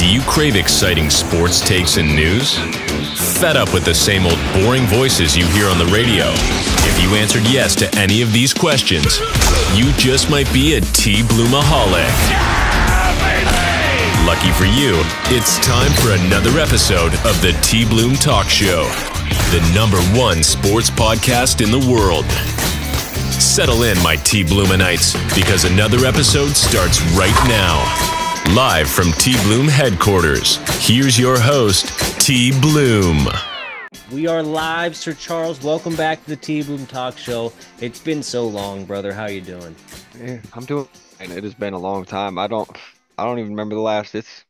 you crave exciting sports takes and news? Fed up with the same old boring voices you hear on the radio? If you answered yes to any of these questions, you just might be a T-Bloomaholic. Lucky for you, it's time for another episode of the T-Bloom Talk Show, the #1 sports podcast in the world. Settle in, my T-Bloomanites, because another episode starts right now. Live from T-Bloom headquarters, here's your host, T-Bloom. We are live, Sir Charles. Welcome back to the T-Bloom Talk Show. It's been so long, brother. How you doing? Yeah, I'm doing. And it has been a long time. I don't even remember the last. It's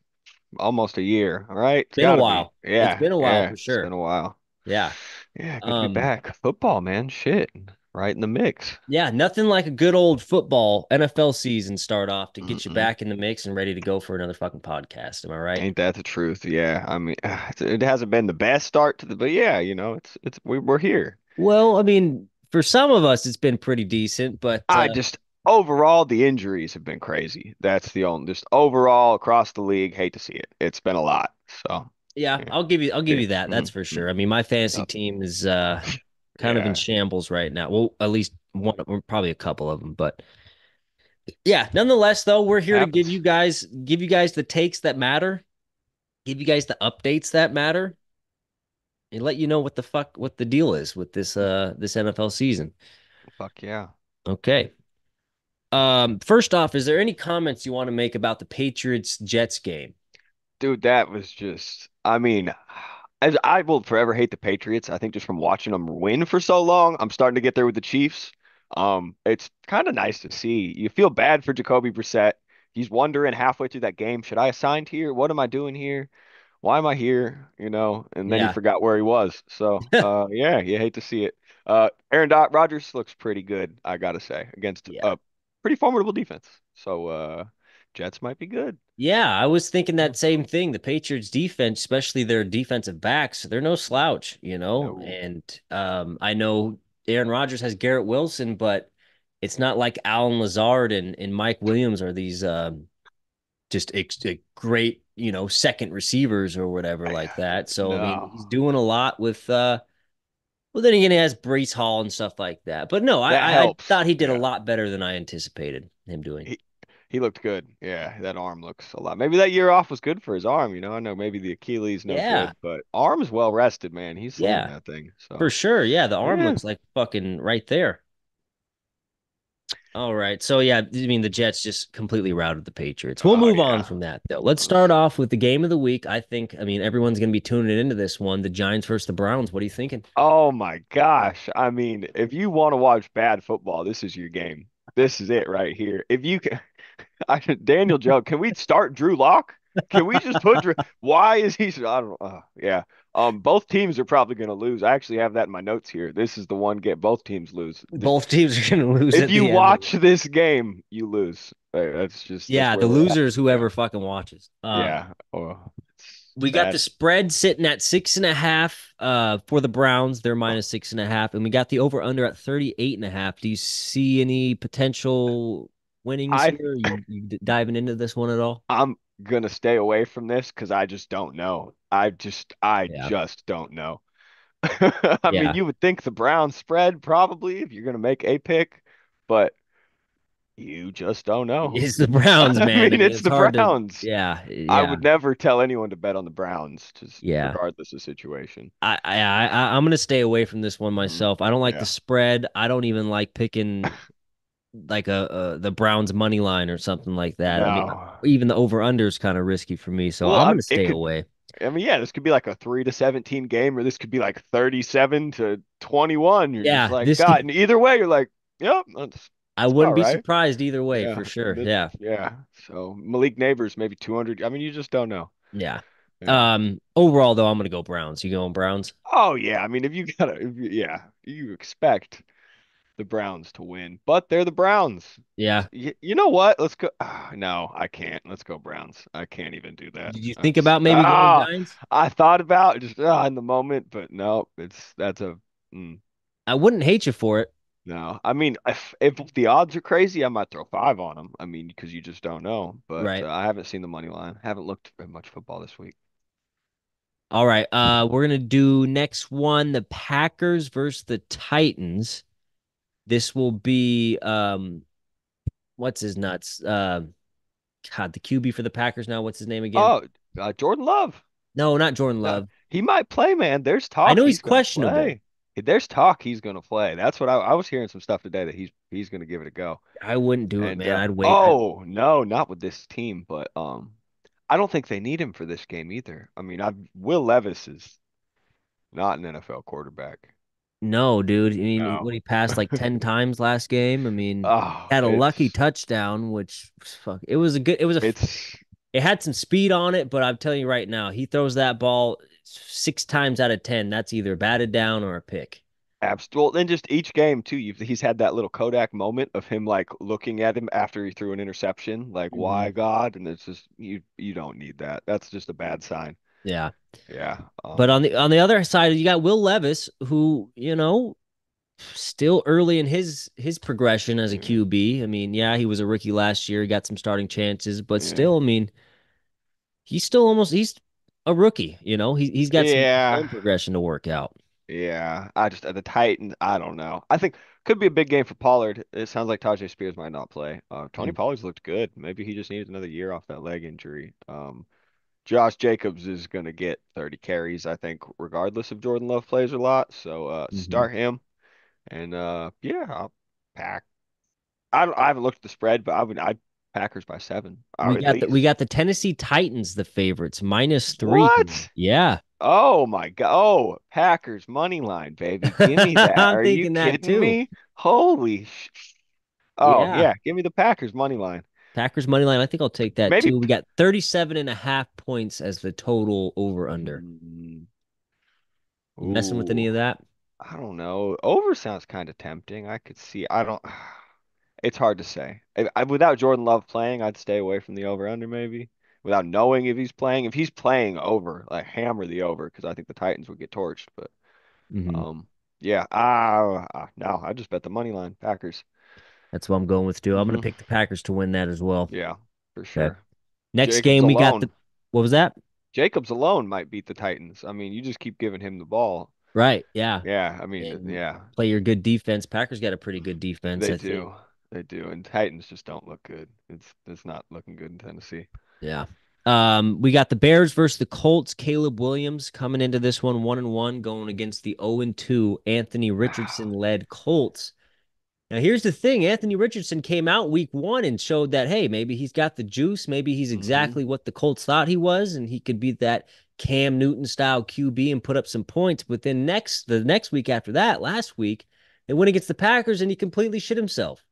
almost a year. All right, Been a while. Yeah, it's been a while for sure. It's been a while. Yeah, good to be back. Football, man. Shit, right in the mix. Yeah, nothing like a good old football NFL season start off to get you back in the mix and ready to go for another fucking podcast. Am I right? Ain't that the truth? Yeah, I mean, it hasn't been the best start to but yeah, we're here. Well, I mean, for some of us, it's been pretty decent, but overall, the injuries have been crazy. That's the only, just overall across the league, hate to see it. It's been a lot. So yeah, I'll give you that. That's for sure. I mean, my fantasy team is kind of in shambles right now. Well, at least one, probably a couple of them, but yeah, nonetheless, though, we're here to give you guys the takes that matter, give you guys the updates that matter, and let you know what the deal is with this NFL season. Fuck yeah. Okay. First off, is there any comments you want to make about the Patriots-Jets game? Dude, that was just, I mean, as I will forever hate the Patriots. I think just from watching them win for so long, I'm starting to get there with the Chiefs. It's kind of nice to see. You feel bad for Jacoby Brissett. He's wondering halfway through that game, should I assign here? What am I doing here? Why am I here? And then he forgot where he was. So, yeah, you hate to see it. Aaron Rodgers looks pretty good, I gotta say, against a pretty formidable defense. So, Jets might be good. Yeah, I was thinking that same thing. The Patriots defense, especially their defensive backs, they're no slouch, No. And I know Aaron Rodgers has Garrett Wilson, but it's not like Alan Lazard and Mike Williams are these just great, second receivers or whatever like that. So, I mean, he's doing a lot with well, then again, he has Breece Hall and stuff like that. But no, I thought he did a lot better than I anticipated him doing. He looked good. Yeah, that arm looks a lot. Maybe that year off was good for his arm. I know maybe the Achilles no good, but arm is well rested, man. He's slinging that thing. So for sure. Yeah, the arm looks like fucking right there. All right. So yeah, I mean the Jets just completely routed the Patriots. We'll move on from that though. Let's start off with the game of the week. I mean everyone's gonna be tuning into this one. The Giants versus the Browns. What are you thinking? Oh my gosh. I mean, if you want to watch bad football, this is your game. This is it right here. If you can Daniel Jones, can we start Drew Lock? Can we just put Drew? Why is he? I don't. Yeah. Both teams are probably going to lose. I actually have that in my notes here. This is the one get both teams lose. Both teams are going to lose. If you watch this game, you lose. That's just the losers. Whoever fucking watches. We got the spread sitting at 6.5 for the Browns. They're minus 6.5, and we got the over under at 38.5. Do you see any potential winnings here? You diving into this one at all? I'm gonna stay away from this because I just don't know. I just don't know. I mean, you would think the Browns spread probably if you're gonna make a pick, but you just don't know. It's the Browns, man. I mean, it's the Browns. Yeah. I would never tell anyone to bet on the Browns, just regardless of situation. I'm gonna stay away from this one myself. I don't like the spread. I don't even like picking like the Browns money line or something like that. No. I mean, even the over under is kind of risky for me, so I'm gonna stay away. I mean, this could be like a 3-17 game, or this could be like 37-21. You're just like, God, and either way, you're like, yep. I wouldn't be surprised either way, for sure. Yeah. So Malik Neighbors, maybe 200. I mean, you just don't know. Yeah. Overall, though, I'm gonna go Browns. You going Browns? Oh yeah. I mean, you expect the Browns to win, but they're the Browns. Yeah. You know what? Let's go. No, I can't. Let's go Browns. I can't even do that. Did you think about maybe going Giants? I thought about it just in the moment, but no, I wouldn't hate you for it. No, I mean, if the odds are crazy, I might throw five on them. I mean, because you just don't know. But Right. I haven't seen the money line. Haven't looked at much football this week. All right. We're gonna do next one, the Packers versus the Titans. This will be what's his nuts? God, the QB for the Packers now. What's his name again? Oh, Jordan Love. No, not Jordan No, Love. he might play, man. There's I talk know he's he's gonna questionable. play. There's talk he's gonna play. That's what I was hearing some stuff today that he's gonna give it a go. I wouldn't do it, And man. I'd wait. oh no, not with this team, but I don't think they need him for this game either. I mean, Will Levis is not an NFL quarterback. No, dude. I mean, No. what he passed like 10 times last game. I mean, Oh, had a lucky touchdown, which fuck, it was a good, it's it had some speed on it, but I'm telling you right now, he throws that ball 6 times out of 10. That's either batted down or a pick. well, then just each game too. He's had that little Kodak moment of him like looking at him after he threw an interception, like Hmm. why God? And it's just you don't need that. That's just a bad sign. Yeah. Yeah. But on the other side, you got Will Levis, who, still early in his progression as a Yeah, QB. I mean, yeah, he was a rookie last year. He got some starting chances, but yeah, still, I mean, he's a rookie, he's got some yeah. film progression to work out. Yeah. I just the Titans. I don't know. I think could be a big game for Pollard. It sounds like Tajay Spears might not play. Tony Mm. Pollard's looked good. Maybe he just needs another year off that leg injury. Josh Jacobs is going to get 30 carries, I think, regardless if Jordan Love plays a lot. So Hmm. start him. And yeah, I'll pack. I haven't looked at the spread, but I'd Packers by 7 or We at got we least. got the Tennessee Titans, the favorites, -3 here. What? Yeah, Oh my God. Oh, Packers money line, baby. Give me that. I'm Are you thinking that kidding too. me? Holy Oh, Yeah, yeah. Give me the Packers money line. Packers money line. I think I'll take that Maybe. too. We got 37.5 points as the total over under. Mm, You messing with ooh. any of that? I don't know. Over sounds kind of tempting. I could see. I don't. It's hard to say. Without Jordan Love playing, I'd stay away from the over under maybe. Without knowing if he's playing, over, like hammer the over because I think the Titans would get torched. But Hmm. um, yeah. No, I just bet the money line Packers. That's what I'm going with too. I'm going to Hmm. pick the Packers to win that as well. Yeah, for Okay. sure. Next Jacobs game, we got the alone. what was that? Jacobs alone might beat the Titans. I mean, you just keep giving him the ball. Right. Yeah. Yeah, I mean, And yeah, play your good defense. Packers got a pretty good defense, they I think. do. They do. And Titans just don't look good. It's not looking good in Tennessee. Yeah. We got the Bears versus the Colts. Caleb Williams coming into this one 1-1, going against the 0-2 Anthony Richardson led Colts. Now, here's the thing. Anthony Richardson came out week 1 and showed that, hey, maybe he's got the juice. Maybe he's Hmm. exactly what the Colts thought he was, and he could be that Cam Newton style QB and put up some points. But then the next week after that, last week, they went against the Packers and he completely shit himself.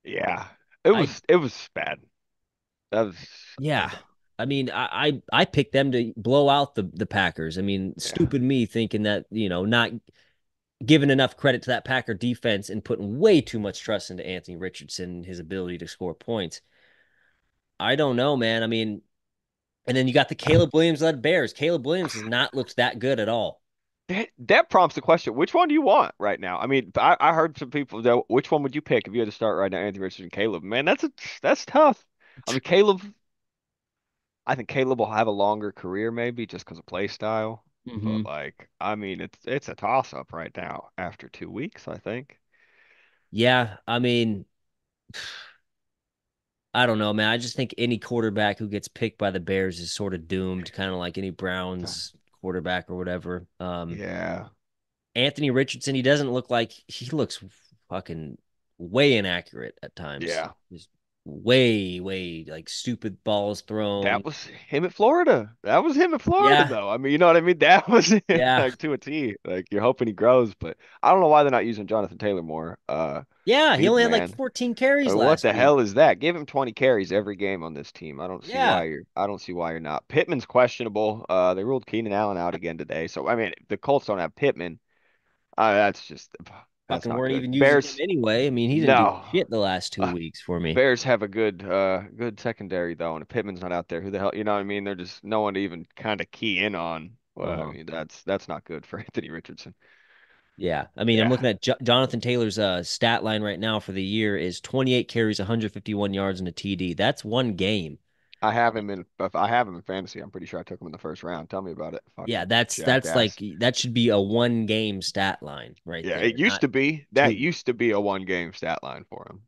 Yeah, it I was bad. That was Yeah. bad. I mean, I picked them to blow out the Packers. I mean, Yeah, stupid me thinking that, not giving enough credit to that Packer defense and putting way too much trust into Anthony Richardson and his ability to score points. I don't know, man. I mean, and then you got the Caleb Williams led Bears. Caleb Williams has not looked that good at all. that prompts the question: which one do you want right now? I mean, I heard some people that which one would you pick if you had to start right now? Anthony Richardson, Caleb. Man, that's tough. I mean, Caleb. I think Caleb will have a longer career maybe just because of play style. But Hmm. like, I mean, it's a toss up right now after 2 weeks, I think. Yeah, I mean, I don't know, man. I just think any quarterback who gets picked by the Bears is sort of doomed, kind of like any Browns quarterback or whatever. Yeah. Anthony Richardson, he doesn't look like he looks fucking way inaccurate at times. Yeah. Just way, way like stupid balls thrown. That was him at Florida. That was him at Florida, Yeah, though. I mean, you know what I mean? That was him, yeah, like to a T. Like you're hoping he grows, but I don't know why they're not using Jonathan Taylor more. yeah. He Leave the only had like man. 14 carries What last the week. hell is that? Give him 20 carries every game on this team. Yeah, I don't see why you're not. Pittman's questionable. They ruled Keenan Allen out again today. So I mean, if the Colts don't have Pittman, that's fucking not weren't good. even using him Bears, anyway. I mean, he didn't do no. shit the last two Uh, weeks for me. Bears have a good secondary though, and if Pittman's not out there, who the hell, you know what I mean? They're just no one to even kind of key in on. Well, I Uh-huh. mean, that's not good for Anthony Richardson. Yeah. I mean, I'm Yeah. looking at Jonathan Taylor's stat line right now for the year is 28 carries, 151 yards, and a TD. That's one game. I have him in fantasy. I'm pretty sure I took him in the first round. Tell me about it. Yeah, Fucking that's like jackass. that should be a one game stat line right Yeah, it there, used not to be. That two. used to be a one game stat line for him.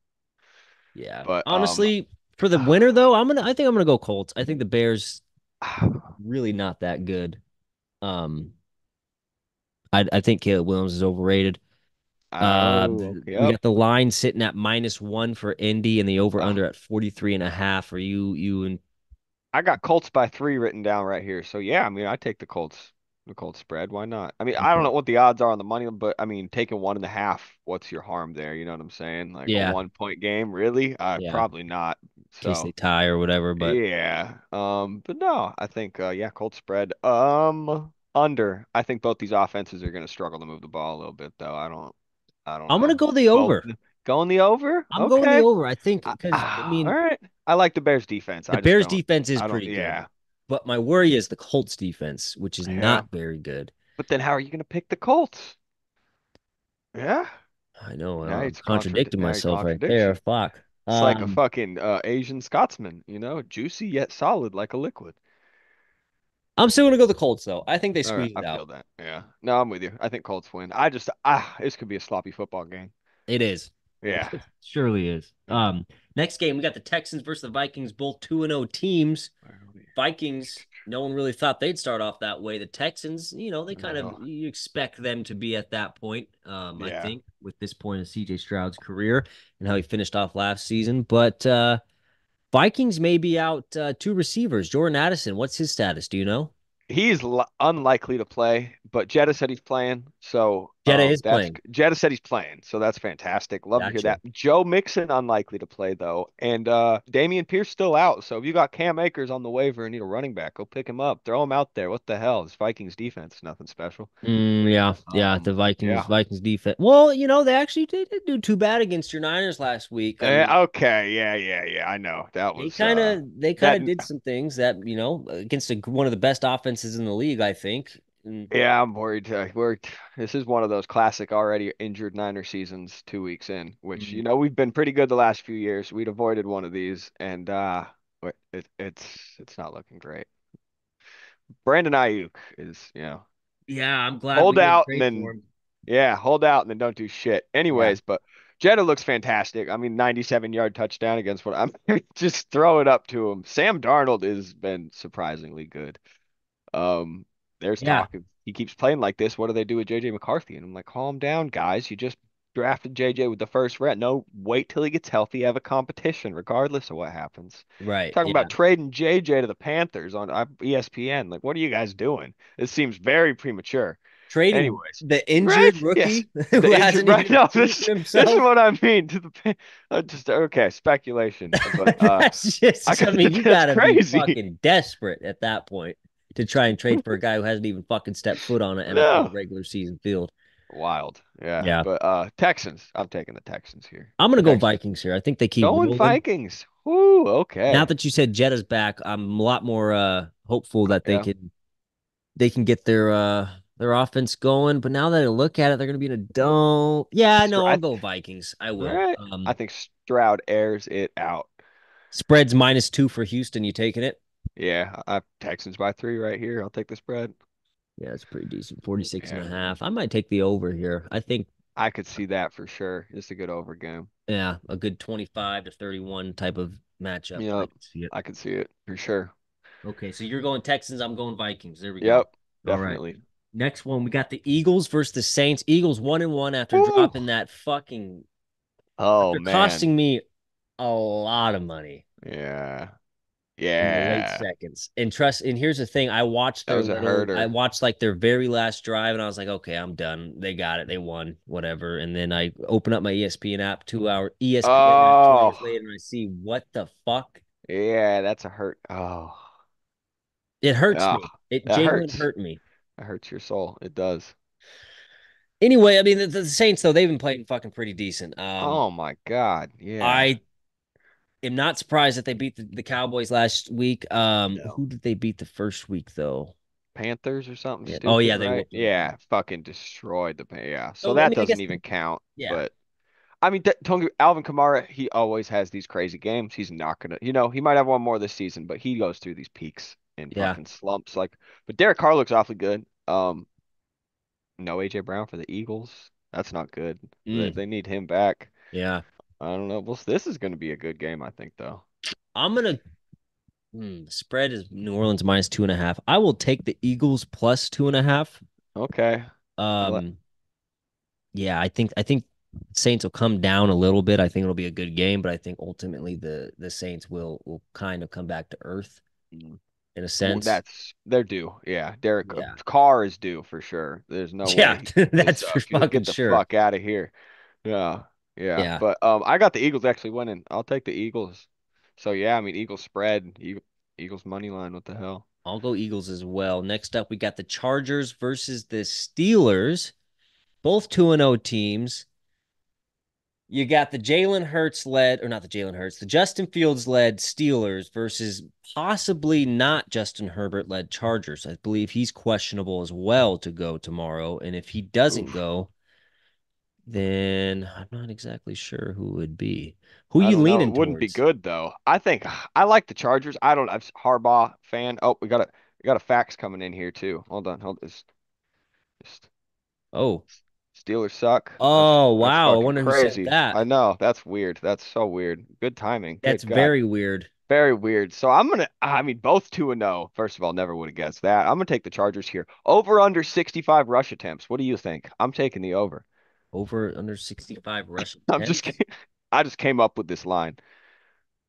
Yeah. But Honestly, for the winner though, I think I'm gonna go Colts. I think the Bears really not that good. Um, I think Caleb Williams is overrated. oh, okay. We Yep. got the line sitting at -1 for Indy and the over Ah, under at 43.5. Are you and I got Colts by 3 written down right here. So yeah, I mean, I take the Colts spread. Why not? I mean, I don't okay? know what the odds are on the money, but I mean, taking 1.5, what's your harm there? You know what I'm saying? Like a Yeah, 1 point game, really? yeah. In Probably not. case they So tie or whatever, but yeah. But no, I think yeah, Colts spread. Under. I think both these offenses are gonna struggle to move the ball a little bit, though. I don't I'm gonna know. go the Both over. going the over? I'm going the Okay. over. I think because I All mean right. I like the Bears defense. the I just Bears don't. defense is I don't. pretty good, Yeah. but my worry is the Colts defense, which is Yeah. not very good. But then how are you going to pick the Colts? Yeah. I know Now I'm it's contradicting now he myself right contradicts there. you. Fuck. It's like a fucking Asian Scotsman, juicy yet solid like a liquid. I'm still gonna go the Colts though. I think they All right, squeeze I it out. feel that. Yeah. No, I'm with you. I think Colts win. This could be a sloppy football game. It is. Yeah. It surely is. Yeah. Next game we got the Texans versus the Vikings, both 2-0 teams. Vikings, no one really thought they'd start off that way. The Texans, they kind of No. you expect them to be at that point. I Yeah. think with this point of CJ Stroud's career and how he finished off last season, but Vikings may be out two receivers. Jordan Addison, what's his status? Do you know? He's unlikely to play, but Jetta said he's playing. So Jetta is playing. Jetta said he's playing. So that's fantastic. Love to hear Gotcha. that. Joe Mixon unlikely to play though, and Damian Pierce still out. So if you got Cam Akers on the waiver and need a running back, go pick him up. Throw him out there. What the hell? It's Vikings defense, nothing special. Yeah. The Vikings, Yeah. Vikings defense. Well, they actually didn't do too bad against your Niners last week. I mean, Okay. Yeah. I know that they was kind of they kind that. of did some things that against one of the best offenses in the league, I think. And Yeah, I'm worried. This is one of those classic already injured Niner seasons 2 weeks in, which mm, we've been pretty good the last few years. We'd avoided one of these, and it's not looking great. Brandon Ayuk is yeah, I'm glad we hold didn't out and trade for then him. hold out and then don't do shit. Yeah, Anyways, but Jetta looks fantastic. I mean, 97-yard touchdown against what I'm just throw it up to him. Sam Darnold has been surprisingly good. Um, there's yeah, talk of he keeps playing like this. What do they do with JJ McCarthy? And I'm like, calm down, guys. You just drafted JJ with the first round. No, wait till he gets healthy. Have a competition, regardless of what happens. right. Talking Yeah, about trading JJ to the Panthers on ESPN. Like, what are you guys doing? This seems very premature. trading Anyways, the injured right? Yes. rookie who The injured, hasn't right? even No, proven this is himself. what I mean to the just okay speculation, but That's just, I mean, you that's gotta be crazy. fucking desperate at that point to try and trade for a guy who hasn't even fucking stepped foot on an NFL No. regular season field. Wild. Yeah. Yeah. But Texans. I'm taking the Texans here. I'm gonna go Texans. Vikings here. I think they keep Going rolling. Vikings. Whoo, Now okay. that you said Jetta's back, I'm a lot more hopeful that Yeah. they can get their offense going. But now that I look at it, they're gonna be in a dome. Yeah, Str- no, I'll I, go Vikings. I all will. right. I think Stroud airs it out. Spreads -2 for Houston. You taking it? Yeah, I Texans by 3 right here. I'll take the spread. Yeah, it's pretty decent. 46 and Yeah. a half. I might take the over here. I think, I could see that for sure. It's a good over game. yeah, a good 25 to 31 type of matchup. I Yep. can see it. I could see it for sure. Okay, so you're going Texans. I'm going Vikings. There we go. Yep. All right. Definitely. Next one, we got the Eagles versus the Saints. Eagles 1-1 after Woo. dropping that fucking, Oh after man. costing me a lot of money Yeah. in the late Yeah. seconds. And here's the thing, That was a I herder. watched like their very last drive and I was like, okay, I'm done. They got it. They won, whatever. And then I open up my ESPN app 2 hours Oh. later and I see what the fuck? Yeah, that's a hurt. Oh. It hurts Ah, me. It that genuinely hurts. hurt me. That hurts your soul. It does. Anyway, I mean the Saints though, they've been playing fucking pretty decent. Oh my God. Yeah. I am not surprised that they beat the Cowboys last week. No. Who did they beat the first week though? Panthers or something Yeah. Oh stupid, yeah, they right? whooped them. Yeah, fucking destroyed yeah. So So I that mean, I doesn't guess even count. yeah, But I mean, Alvin Kamara, he always has these crazy games. He's not gonna, he might have one more this season, but he goes through these peaks and yeah. fucking slumps. But Derek Carr looks awfully good. No AJ Brown for the Eagles. That's not good. They, Mm, they need him back. yeah. I don't know. Well, this is gonna be a good game, I think, though. I'm gonna the spread is New Orleans minus 2.5. I will take the Eagles plus 2.5. Okay. I like. Um, yeah, I think Saints will come down a little bit. I think it'll be a good game, but I think ultimately the Saints will kind of come back to earth in a Well, sense. they're due. Yeah, Derek Yeah. Carr is due for sure. There's no Yeah, way he keeps that's this for up. He'll fucking get the sure. fuck out of here. Yeah, yeah. Yeah. But I got the Eagles actually winning. I'll take the Eagles. So yeah, I mean Eagles spread, Eagles money line. What the hell? I'll go Eagles as well. Next up, we got the Chargers versus the Steelers, both 2-0 teams. You got the Jalen Hurts led, or not the Jalen Hurts, the Justin Fields led Steelers versus possibly not Justin Herbert led Chargers. I believe he's questionable as well to go tomorrow. And if he doesn't Oof. go, then I'm not exactly sure who it would be. Who I you don't know. It leaning wouldn't be towards? good though. I think I like the Chargers. I don't. I'm Harbaugh fan. Oh, we got a fax coming in here too. Hold on. Hold this. Just Oh, Steelers suck. oh, That's wow. I fucking wonder who said crazy. I that. know. That's weird. That's so weird. Good timing. That's Good God. very weird. Very weird. So I mean, both 2-0. First of all, never would have guessed that. I'm gonna take the Chargers here. Over under 65 rush attempts. What do you think? I'm taking the over. Over under 65 rush I'm just attempts. kidding. I just came up with this line,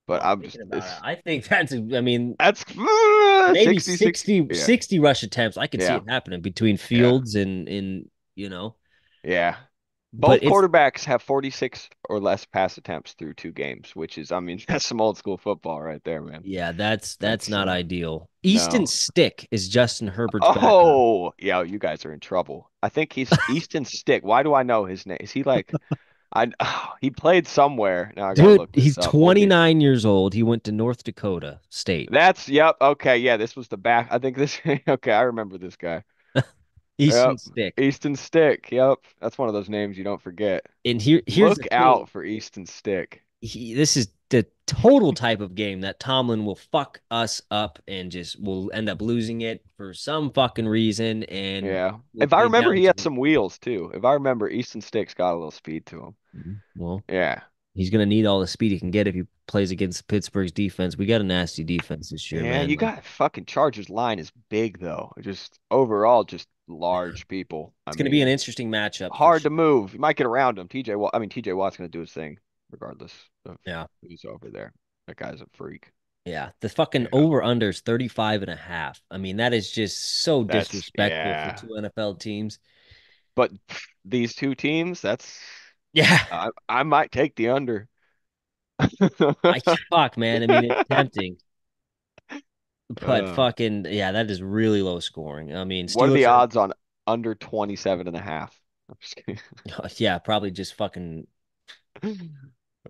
but Well, I'm I'm thinking just about it. it's I think I mean, that's maybe 66. 60, Yeah. 60 rush attempts. I could see Yeah. it happening between Yeah. Fields and you know, Yeah. but Both it's quarterbacks have 46 or less pass attempts through 2 games, which is, I mean, that's some old school football right there, man. yeah, that's That's not ideal. Easton no. Stick is Justin Herbert's backup. Oh, yeah, you guys are in trouble. I think he's Easton Stick. Why do I know his name? Is he like he played somewhere. Now I gotta Dude, look this he's up. We'll get 29 years old. He went to North Dakota State. that's yep. Okay, yeah, this was the back. I think this okay, I remember this guy. Yep. Easton Stick. Easton Stick. Yep. That's one of those names you don't forget. And here's the Look thing. out for Easton Stick. This is the total type of game that Tomlin will fuck us up and just will end up losing it for some fucking reason and Yeah. will If I play remember, down he to had some wheels too. If I remember, Easton Stick's got a little speed to him. well, Yeah. he's gonna need all the speed he can get if he plays against Pittsburgh's defense. We got a nasty defense this year, Yeah, man. you Like got fucking Chargers line is big though. Just overall, just large people. I it's gonna be an mean, interesting matchup for hard to sure. move. You might get around him. TJ Watt's gonna do his thing, regardless of Yeah. who's over there. That guy's a freak. Yeah. The fucking Yeah, over under is 35.5. I mean, that is just so that's disrespectful for yeah. two NFL teams. But these two teams, that's Yeah. I might take the under. I fuck, man. I mean, it's tempting. But Uh, fucking yeah, that is really low scoring. I mean, what are the Steelers are odds on under 27 and a half? I'm just kidding. yeah, probably just fucking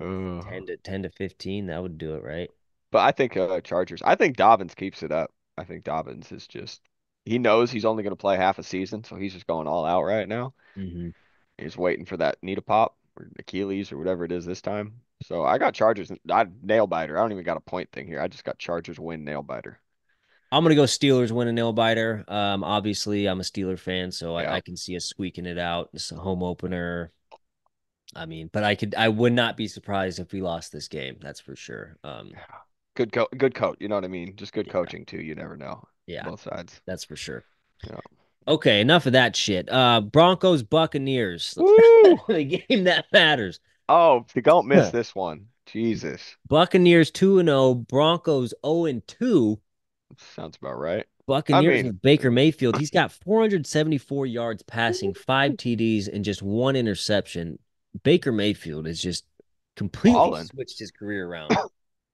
Uh, 10 to 15. That would do it, right? but I think Chargers. I think Dobbins keeps it up. I think Dobbins is just he knows he's only going to play half a season, so he's just going all out right now. Hmm. He's waiting for that knee to pop or Achilles or whatever it is this time. So I got Chargers. I nail biter. I don't even got a point thing here. I just got Chargers win nail biter. I'm gonna go Steelers win a nail biter. Obviously I'm a Steeler fan, so I Yeah. can see us squeaking it out. It's a home opener. I mean, but I would not be surprised if we lost this game. That's for sure. Good coach. You know what I mean? Just good Yeah, coaching too. You never know. yeah, Both sides. that's for sure. Yeah. Okay, enough of that shit. Broncos Buccaneers, Woo! the game that matters. Oh, you don't miss this one. Jesus. Buccaneers 2-0, Broncos 0-2. Sounds about right. I Buccaneers mean, with Baker Mayfield. He's got 474 yards passing, 5 TDs, and just one interception. Baker Mayfield is just completely balling. switched his career around.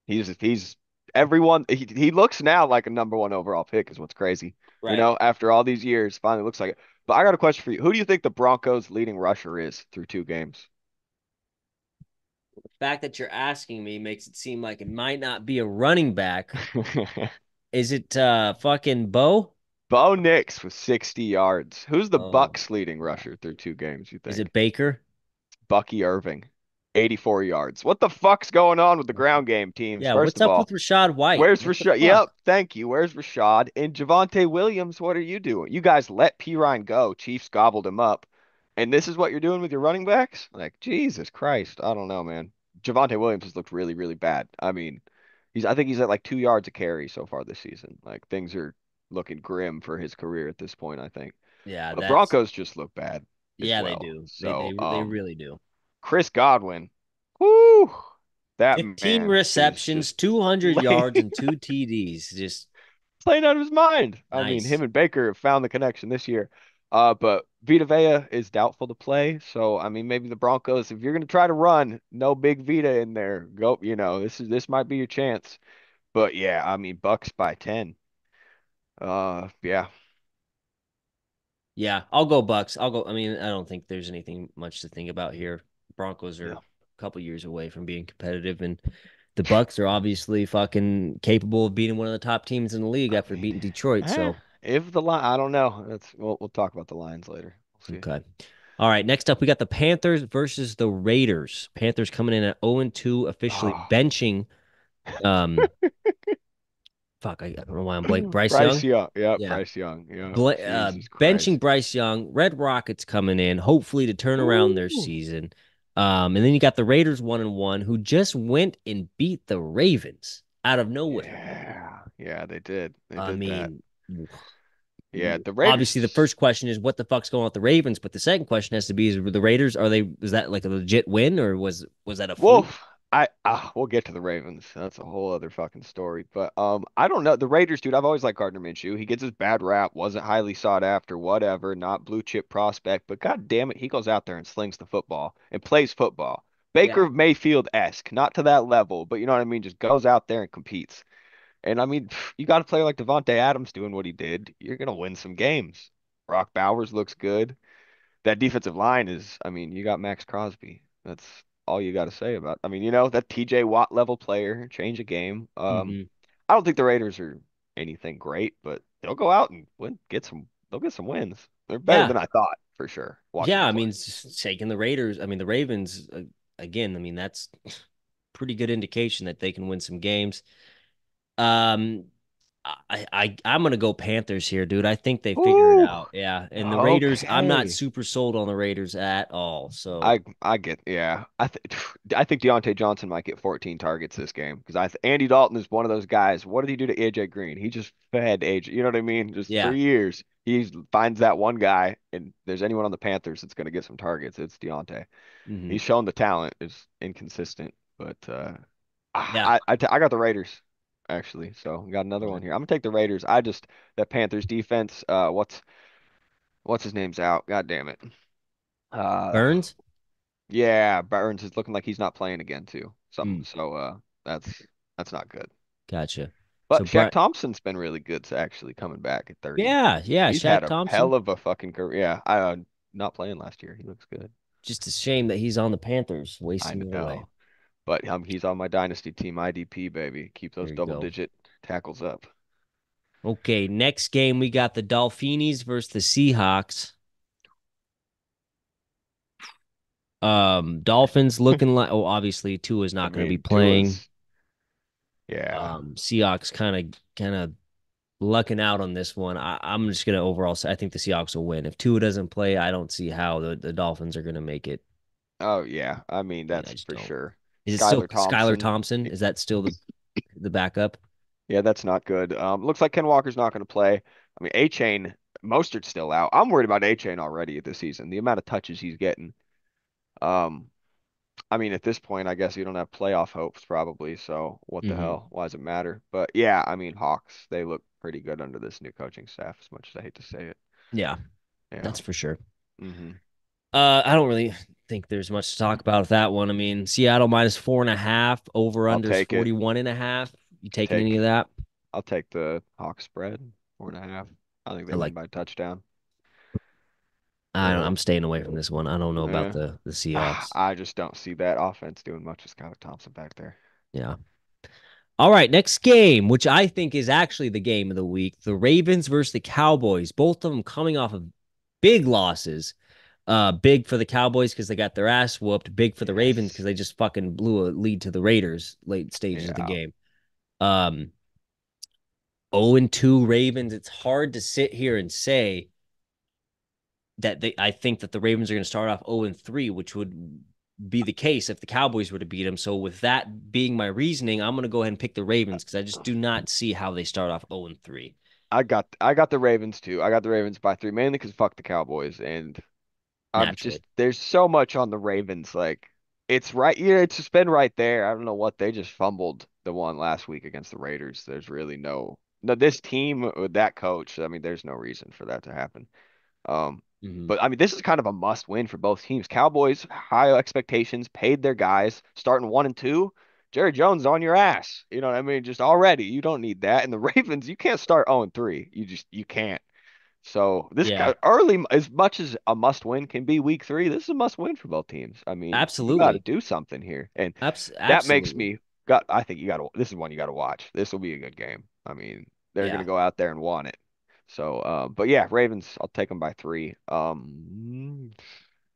He's everyone. He looks now like a number one overall pick is what's crazy. Right. After all these years, finally looks like it. But I got a question for you. Who do you think the Broncos' leading rusher is through 2 games? The fact that you're asking me makes it seem like it might not be a running back. Is it fucking Bo? Bo Nix with 60 yards. Who's the Oh Bucks leading my God. rusher through 2 games, you Is it think? Baker? Bucky Irving, 84 yards. What the fuck's going on with the ground game teams? Yeah, First what's of up with all, Rashad White? where's What the Rashad? Yep, fuck? thank you. Where's Rashad? And Javonte Williams, what are you doing? You guys let P. Ryan go. Chiefs gobbled him up. And this is what you're doing with your running backs? Like, Jesus Christ. I don't know, man. Javonte Williams has looked really, really bad. I mean, I think he's at like 2 yards a carry so far this season. Like, things are looking grim for his career at this point, I think. Yeah, But that's Broncos just look bad as yeah, they well. do. They So, they really do. Chris Godwin, whoo, that 15 man is receptions, just 200 laying, yards, and two TDs. Just playing out of his mind. I mean, him nice. and Baker have found the connection this year. But Vita Vea is doubtful to play. So, I mean, maybe the Broncos, if you're going to try to run, no big Vita in there. Go, this might be your chance. But yeah, I mean, Bucks by 10. Yeah. Yeah, I'll go Bucks. I'll go. I mean, I don't think there's anything much to think about here. Broncos are Yeah. a couple years away from being competitive, and the Bucks are obviously fucking capable of beating one of the top teams in the league I after mean, beating Detroit. So, if the line, I don't know. We'll talk about the Lions later. We'll see. okay. All right, next up we got the Panthers versus the Raiders. Panthers coming in at 0-2, officially Oh. benching um fuck, I don't know why I'm blank. Bryce Bryce Young? Young. Yeah, Yeah. Bryce Young. Yeah. Jesus Benching Christ. Bryce Young, Red Rockets coming in, hopefully to turn around their Ooh. season. And then you got the Raiders 1-1, who just went and beat the Ravens out of nowhere. Yeah. Yeah, they did. They I did that. mean, Yeah, the obviously the Raiders. first question is what the fuck's going on with the Ravens, but the second question has to be: is the Raiders, is that like a legit win, or was that a fluke? Wolf. We'll get to the Ravens. That's a whole other fucking story. But I don't know. The Raiders, dude, I've always liked Gardner Minshew. He gets his bad rap, wasn't highly sought after, whatever, not blue chip prospect, but god damn it, he goes out there and slings the football and plays football. Yeah. Baker Mayfield-esque, not to that level, but you know what I mean, just goes out there and competes. And I mean, you got a player like Devontae Adams doing what he did, you're gonna win some games. Brock Bowers looks good. That defensive line is, I mean, you got Max Crosby. That's all you got to say about. I mean, that TJ Watt level player, change a game. Hmm. I don't think the Raiders are anything great, but they'll go out and They'll get some wins. They're better Yeah. than I thought for sure. Watching Yeah. them I play. mean, taking the Raiders, I mean, the Ravens, again, I mean, that's pretty good indication that they can win some games. Um, I'm gonna go Panthers here, dude. I think they figure it Ooh, out. Yeah, and the Raiders, I'm not okay. super sold on the Raiders at all. So I get yeah. I think Deontay Johnson might get 14 targets this game because Andy Dalton is one of those guys. What did he do to AJ Green? He just fed AJ. You know what I mean? Just for yeah. years, he finds that one guy, and there's anyone on the Panthers that's going to get some targets. It's Deontay. Hmm. He's shown the talent is inconsistent, but Yeah. I got the Raiders actually. So we got another one Okay. here. I'm gonna take the Raiders. That Panthers defense. What's his name's out? God damn it. Uh, Burns. Yeah, Burns is looking like he's not playing again too. Hmm. That's not good. Gotcha. So But Shaq Brett. Thompson's been really good to actually coming back at 30. Yeah, yeah. He's had Shaq a Thompson. hell of a fucking career. Yeah, I not playing last year. He looks good. Just a shame that he's on the Panthers, I wasting it away. know. But he's on my dynasty team IDP baby. Keep those There you double go. digit tackles up. Okay, next game we got the Dolphins versus the Seahawks. Dolphins looking like, oh, obviously Tua is I not going to be mean, playing. Tua's yeah. Seahawks kind of lucking out on this one. I'm just gonna overall say I think the Seahawks will win. If Tua doesn't play, I don't see how the Dolphins are gonna make it. Oh yeah. I mean, I mean, I that's just for don't. sure. Is it still Skylar Skylar Thompson. Thompson? Is that still the backup? Yeah, that's not good. Looks like Ken Walker's not going to play. I mean, A-Chain, Mostert's still out. I'm worried about A-Chain already this season. The amount of touches he's getting. Um, I mean, at this point, I guess you don't have playoff hopes probably. So what the Hmm. hell? Why does it matter? But yeah, I mean, Hawks, they look pretty good under this new coaching staff, as much as I hate to say it. Yeah, Yeah. that's for sure. Hmm. I don't really think there's much to talk about with that one. I mean, Seattle minus 4.5, over I'll unders take it. 41.5. You taking any Take. of that? I'll take the Hawks spread 4.5. I think I they win like. by a touchdown. I'm staying away from this one. I don't know about Yeah. the Seahawks. I just don't see that offense doing much with Skylar Thompson back there. Yeah. All right, next game, which I think is actually the game of the week, the Ravens versus the Cowboys. Both of them coming off of big losses. Big for the Cowboys because they got their ass whooped. Big for the Ravens because Yes. they just fucking blew a lead to the Raiders late stages of the Yeah. game. Um, 0-2 Ravens. It's hard to sit here and say that I think that the Ravens are going to start off 0-3, which would be the case if the Cowboys were to beat them. So with that being my reasoning, I'm going to go ahead and pick the Ravens because I just do not see how they start off 0-3 I got the Ravens too. I got the Ravens by 3 mainly because fuck the Cowboys and I'm just naturally. there's so much on the Ravens like it's right yeah it's just been right there. I don't know what they just fumbled the one last week against the Raiders. There's really no this team with that coach. I mean, there's no reason for that to happen. Um, Mm-hmm. but I mean, this is kind of a must win for both teams. Cowboys, high expectations, paid their guys, starting 1-2. Jerry Jones on your ass. You know what I mean? Just already, you don't need that. And the Ravens, you can't start 0-3. You can't. So this Yeah, early, as much as a must win can be week 3, this is a must win for both teams. I mean, you got to absolutely. do something here, and that makes Absolutely. me got. I think you got to. This is one you got to watch. This will be a good game. I mean, they're gonna Yeah. go out there and want it. So, but yeah, Ravens. I'll take them by 3.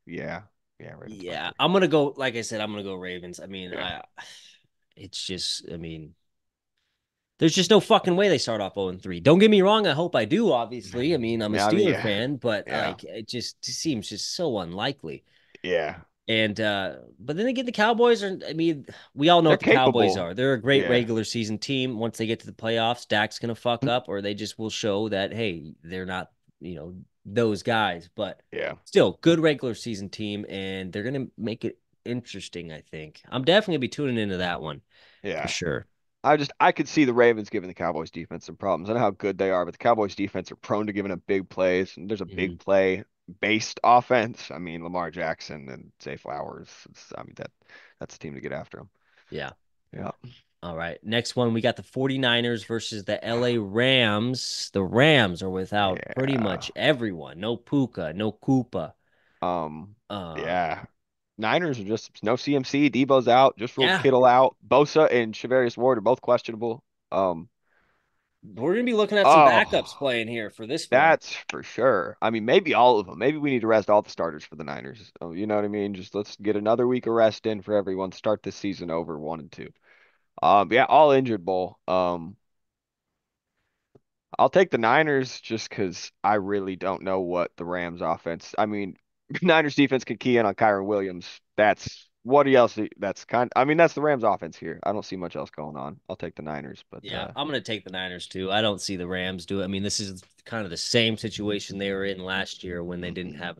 Yeah, yeah, Ravens by Yeah. 3. I'm going to go, like I said, I'm going to go Ravens. I mean, Yeah, it's just, I mean, there's just no fucking way they start off 0-3. Don't get me wrong. I hope I do, obviously. I mean, I'm a yeah. I mean, Steeler yeah, fan, but yeah, like, it just seems just so unlikely. yeah. And but then again, the Cowboys are. I mean, we all know They're what the Cowboys capable. are. They're a great Yeah, regular season team. Once they get to the playoffs, Dak's gonna fuck up, or they just will show that hey, they're not those guys. But yeah, still, good regular season team, and they're gonna make it interesting. I think I'm definitely gonna be tuning into that one for yeah. sure. I could see the Ravens giving the Cowboys defense some problems. I know how good they are, but the Cowboys defense are prone to giving up big plays. And there's a Hmm. big play based offense. I mean, Lamar Jackson and Zay Flowers. I mean that's the team to get after them. Yeah. Yeah. All right. Next one, we got the 49ers versus the LA Rams. The Rams are without pretty Yeah. much everyone. No Puka, no Koopa. Um, Uh, yeah. Niners are just no CMC. Debo's out. Just ruled yeah, Kittle out. Bosa and Shavarius Ward are both questionable. Um, we're gonna be looking at some backups oh, playing here for this one. that's for sure. I mean, maybe all of them. Maybe we need to rest all the starters for the Niners. Oh, you know what I mean? Just let's get another week of rest in for everyone. Start this season over 1-2. Yeah, all injured bowl. I'll take the Niners just because I really don't know what the Rams offense. I mean, Niners defense could key in on Kyron Williams. That's what else? That's kind. I mean, that's the Rams offense here. I don't see much else going on. I'll take the Niners, but Yeah, I'm gonna take the Niners too. I don't see the Rams do it. I mean, this is kind of the same situation they were in last year when they didn't have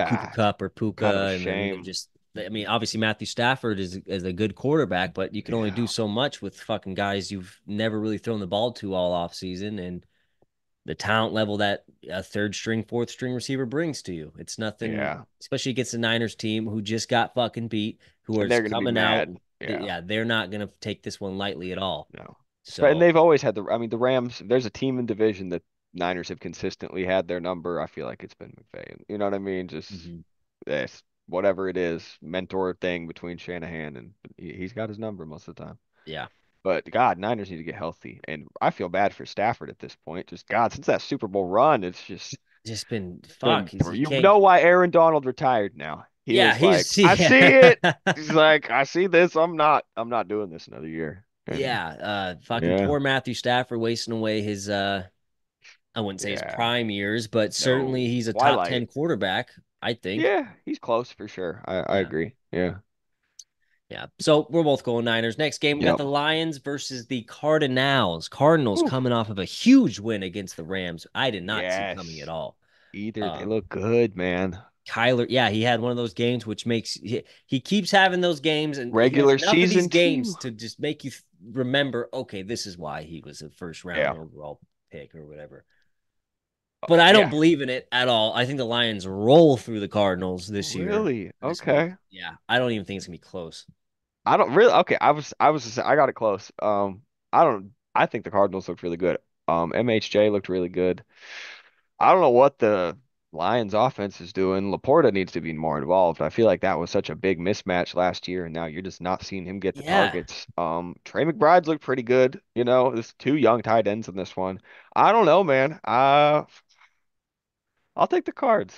Cooper yeah, it's Cup or kind of a Puka, and then they're shame. just. I mean, obviously Matthew Stafford is a good quarterback, but you can only do Yeah, so much with fucking guys you've never really thrown the ball to all off season, and the talent level that a third string, fourth string receiver brings to you. It's nothing, yeah, especially against the Niners team who just got fucking beat, who and are they're gonna be coming out. mad. Yeah, Yeah, they're not gonna take this one lightly at all. no. And So, they've always had the. I mean, the Rams. If there's a team in division that Niners have consistently had their number, I feel like it's been McVay. You know what I mean? Just mhm, this, whatever it is, mentor thing between Shanahan and he's got his number most of the time. yeah, But God, Niners need to get healthy, and I feel bad for Stafford at this point. Just God, since that Super Bowl run, it's just just been been. fuck. You You can't. know why Aaron Donald retired now? He Yeah, was like, he's I see it. yeah, He's like, I see this. I'm not doing this another year. And yeah. Fucking yeah, poor Matthew Stafford wasting away his I wouldn't say his yeah, prime years, but certainly no, he's a top Twilight. 10 quarterback. I think. Yeah, he's close for sure. I Yeah. agree. Yeah. Yeah. So we're both going Niners. Next game, we got Yep. the Lions versus the Cardinals. Cardinals Whew. coming off of a huge win against the Rams. I did not see coming at Yes. all. Either they Um, look good, man. Kyler, yeah, he had one of those games which makes he keeps having those games, and he has Regular enough of these season team. games to just make you remember, okay, this is why he was a first round Yeah. overall pick or whatever. But I don't Yeah. believe in it at all. I think the Lions roll through the Cardinals this year, Really? this week. Okay. Yeah, I don't even think it's gonna be close. I don't really. Okay. I got it close. I think the Cardinals looked really good. MHJ looked really good. I don't know what the Lions offense is doing. Laporta needs to be more involved. I feel like that was such a big mismatch last year, and now you're just not seeing him get the Yeah. targets. Trey McBride's looked pretty good. There's two young tight ends in this one. I don't know, man. I'll take the Cards.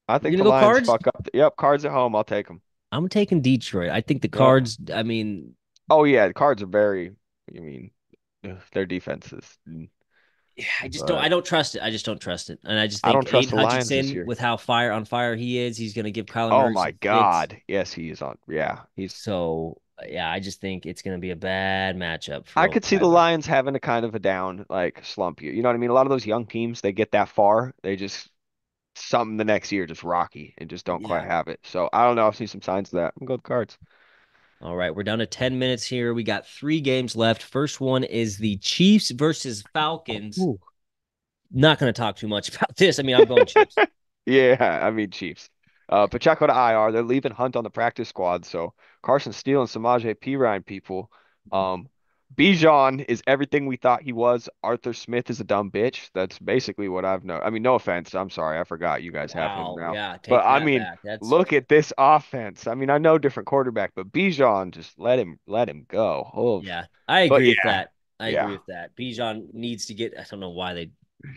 I You're think gonna the go Lions Cards? fuck up. Yep, Cards at home. I'll take them. I'm taking Detroit. I think the Yep. Cards, I mean, Oh yeah, the Cards are very. I mean, their defenses. yeah, I But don't trust it. I just don't trust it. And I just I think don't trust Aiden the Lions this Hutchinson, year. with how on fire he is, he's gonna give Kyler Oh Murray my some fits. God. Yes, he is on. Yeah, he's. So yeah, I just think it's gonna be a bad matchup for I old could see the Kyler. Lions having a kind of a down like slump year. You know what I mean? A lot of those young teams, they get that far, they just something the next year just rocky and just don't quite Yeah. have it. So I don't know. I've seen some signs of that. I'm going with Cards. All right, we're down to 10 minutes here. We got 3 games left. First one is the Chiefs versus Falcons. Ooh. Not going to talk too much about this. I mean, I'm going Chiefs. Yeah, I mean Chiefs. Pacheco to IR. They're leaving Hunt on the practice squad. So Carson Steele and Samaje Perine people. Um, Bijan is everything we thought he was. Arthur Smith is a dumb bitch. That's basically what I've known. I mean, no offense. I'm sorry. I forgot you guys have him Wow. now. Yeah, But take I that mean, back. That's look at this offense. I mean, I know different quarterback, but Bijan just let him go. Oh, yeah. I but agree with yeah, that. I agree yeah. with that. Bijan needs to get I don't know why they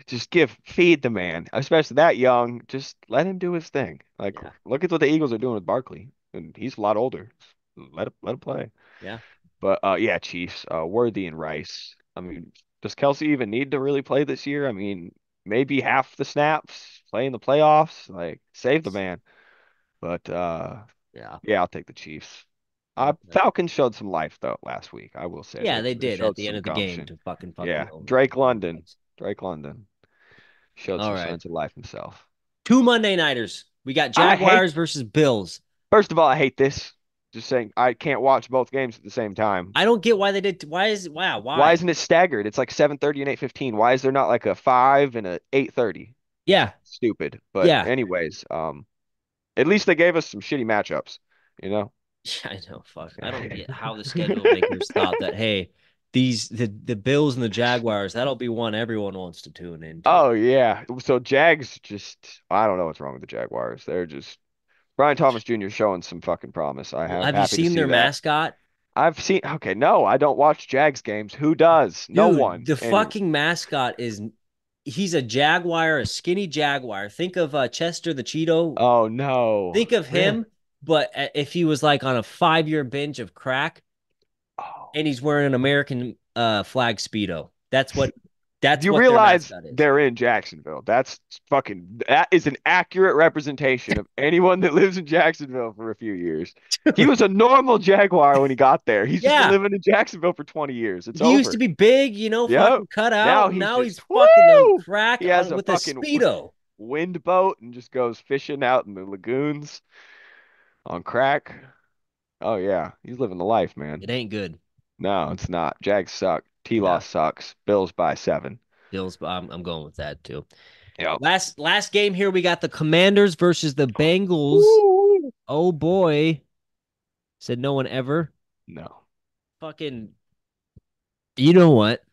Just feed the man, especially that young. Just let him do his thing. Like, yeah. look at what the Eagles are doing with Barkley, and he's a lot older. Let him play. Yeah. But yeah, Chiefs, Worthy and Rice. I mean, does Kelsey even need to really play this year? I mean, maybe half the snaps, play in the playoffs, like save the man. But Yeah. yeah, I'll take the Chiefs. Okay. Falcons showed some life though last week. I will say Yeah, they they did at showed the end some of the game gumption. to fuck Yeah, with them. Drake London. Drake London showed All some right. signs of life himself. 2 Monday nighters. We got I hate Jaguars versus Bills. First of all, I hate this. Just saying, I can't watch both games at the same time. I don't get why they did. Why Why? isn't it staggered? It's like 7:30 and 8:15. Why is there not like a 5 and a 8:30? It's Yeah. stupid. But Yeah. anyways, at least they gave us some shitty matchups, you know? Yeah, I know. Fuck. I don't get how the schedule makers thought that, hey, the Bills and the Jaguars, that'll be one everyone wants to tune into. Oh yeah. So Jags just I don't know what's wrong with the Jaguars. They're just Brian Thomas Jr. showing some fucking promise. I Well, have have you happy to seen see their that. mascot? I've seen okay, no, I don't watch Jags games. Who does? No Dude, one. the And fucking mascot is he's a jaguar, a skinny jaguar. Think of Chester the Cheeto. oh no. Think of Really? him, but if he was like on a 5-year binge of crack Oh. and he's wearing an American flag Speedo. Do That's you what their realize mascot is. they're in Jacksonville? That is an accurate representation of anyone that lives in Jacksonville for a few years. He was a normal Jaguar when he got there. He's just been Yeah. living in Jacksonville for 20 years. It's He used to over. be big, Yep. fucking cut out. Now And he's now just he's fucking on woo. crack He has on a with a fucking Speedo. wind boat and just goes fishing out in the lagoons on crack. Oh yeah, he's living the life, man. It ain't good. No, it's not. Jags suck. T-Law Yeah. sucks. Bills by 7. Bills, I'm going with that too. Yep. Last game here, we got the Commanders versus the Bengals. Woo. Oh boy. Said no one ever. No. Fucking you know what?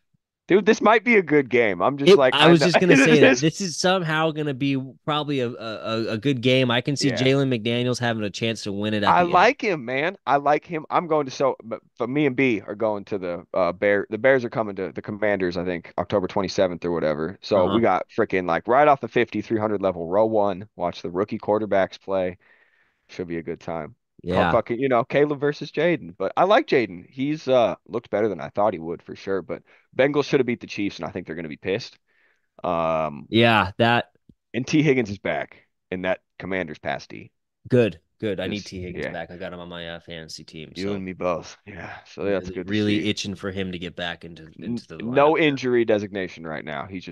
Dude, this might be a good game. I'm just It like, I I was know just gonna say that this. this is somehow gonna be probably a good game. I can see Yeah. Jalen McDaniels having a chance to win it at I the end. like him, man. I like him. I'm going to but me and B are going to the the Bears are coming to the Commanders, I think, October 27th or whatever. So Uh-huh. we got freaking like right off the 5,300 level, row one, watch the rookie quarterbacks play. Should be a good time. Yeah. Fucking, Caleb versus Jaden. But I like Jaden. He's looked better than I thought he would for sure. But Bengals should have beat the Chiefs, and I think they're gonna be pissed. Um, Yeah, that And T. Higgins is back in that Commanders pass D. good. Good. I need Just T Higgins yeah, back. I got him on my fantasy team, you so and me both. Yeah, so that's really, good to really see. itching for him to get back into the lineup No here. injury designation right now. He's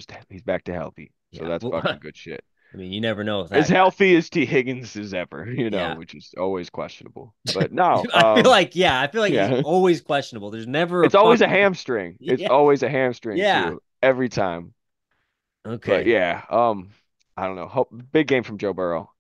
back to healthy. So Yeah. that's Well, fucking good shit. I mean, you never know with As that guy. healthy as T. Higgins is ever, Yeah. which is always questionable. But no, I feel like he's yeah, always questionable. There's never a it's always a fucking hamstring. It's yeah. always a hamstring Yeah. too, every time. But Okay. yeah, I don't know. Big game from Joe Burrow.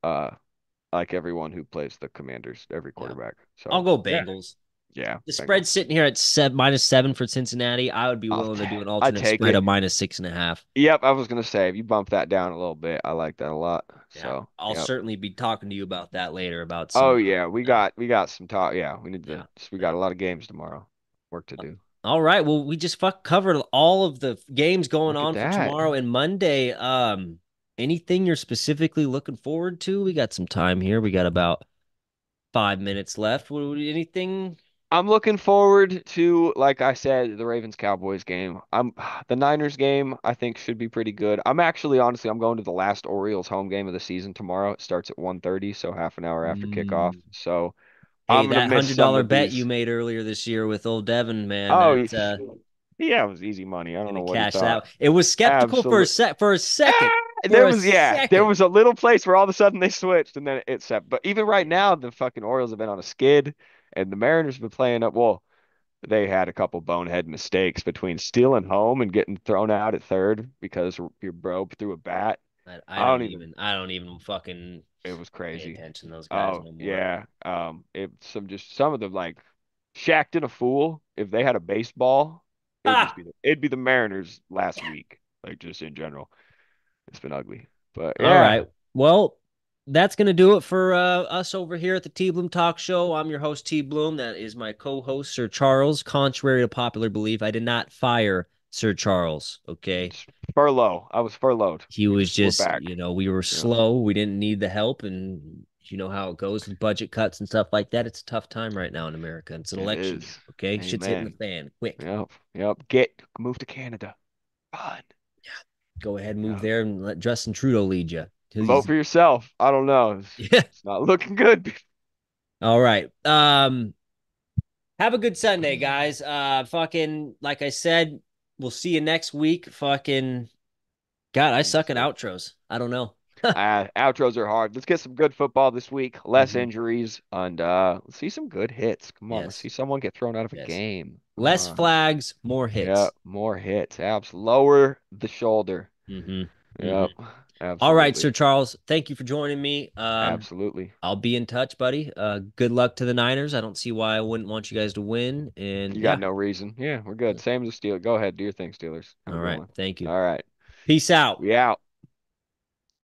Like everyone who plays the Commanders, every Yeah. quarterback. I'll So go yeah. Bengals. Yeah, The spread's Bengals. sitting here at -7 for Cincinnati. I would be willing to do an I alternate take spread it. of -6.5. Yep, I was gonna say if you bump that down a little bit, I like that a lot. Yeah, So, I'll yep. certainly be talking to you about that later about Oh some. yeah, we got some talk. Yeah, Yeah, we got yeah. a lot of games tomorrow. Work to do. All right. Well, we just covered all of the games going Look at on for that. tomorrow and Monday. Anything you're specifically looking forward to? We got some time here. We got about 5 minutes left. Anything? I'm looking forward to, like I said, the Ravens Cowboys game. The Niners game, I think should be pretty good. I'm actually honestly I'm going to the last Orioles home game of the season tomorrow. It starts at 1:30, so half an hour after kickoff. Mm. So Hey, I'm gonna that miss some $100 of bet you these. made earlier this year with old Devin, man, Oh, that yeah, it was easy money. I don't gonna know what he cash thought. that. It was skeptical for a Absolutely. sec for a second. Ah, For there a was yeah, there second. was a little place where all of a sudden they switched and then it set. But even right now, the fucking Orioles have been on a skid, and the Mariners have been playing up. Well, they had a couple bonehead mistakes between stealing home and getting thrown out at third because your bro threw a bat. I I don't even. I don't even fucking It was pay crazy. attention to those guys Oh no more. yeah. Some of them like Shaq did a fool. If they had a baseball, Ah, it'd be the Mariners last week. Like just in general, it's been ugly. But all yeah, right. Well, that's gonna do it for us over here at the T Bloom Talk Show. I'm your host T Bloom. That is my co-host Sir Charles. Contrary to popular belief, I did not fire Sir Charles. Okay. it's furlough. I was furloughed. He was We're just, back. we were Yeah, slow. We didn't need the help. And you know how it goes with budget cuts and stuff like that. It's a tough time right now in America. It's an it election is. year. Okay. Shit's hitting the Amen. fan quick. Yep. Yep. Move to Canada. Run. Go ahead, move Yeah. there and let Justin Trudeau lead you. Vote He's, for yourself. I don't know. yeah. It's not looking good. All right. Have a good Sunday, guys. Fucking, like I said, we'll see you next week. Fucking, God, I Yes, suck at sir. outros. I don't know. Outros are hard. Let's get some good football this week. Less Mhm. injuries, and let's see some good hits. Come on, let's Yes. see someone get thrown out of a Yes. game. Come Less on. flags, more Yeah, hits. more hits. Abs. Lower the shoulder. hmm hmm Yep. All right, Sir Absolutely. Charles. Thank you for joining me. Absolutely. I'll be in touch, buddy. Good luck to the Niners. I don't see why I wouldn't want you guys to win. And You got yeah. no reason. Yeah, we're good. Same as the Steelers. Go ahead, do your thing, Steelers. Have All a good right. one. Thank you. All right. Peace out. We out.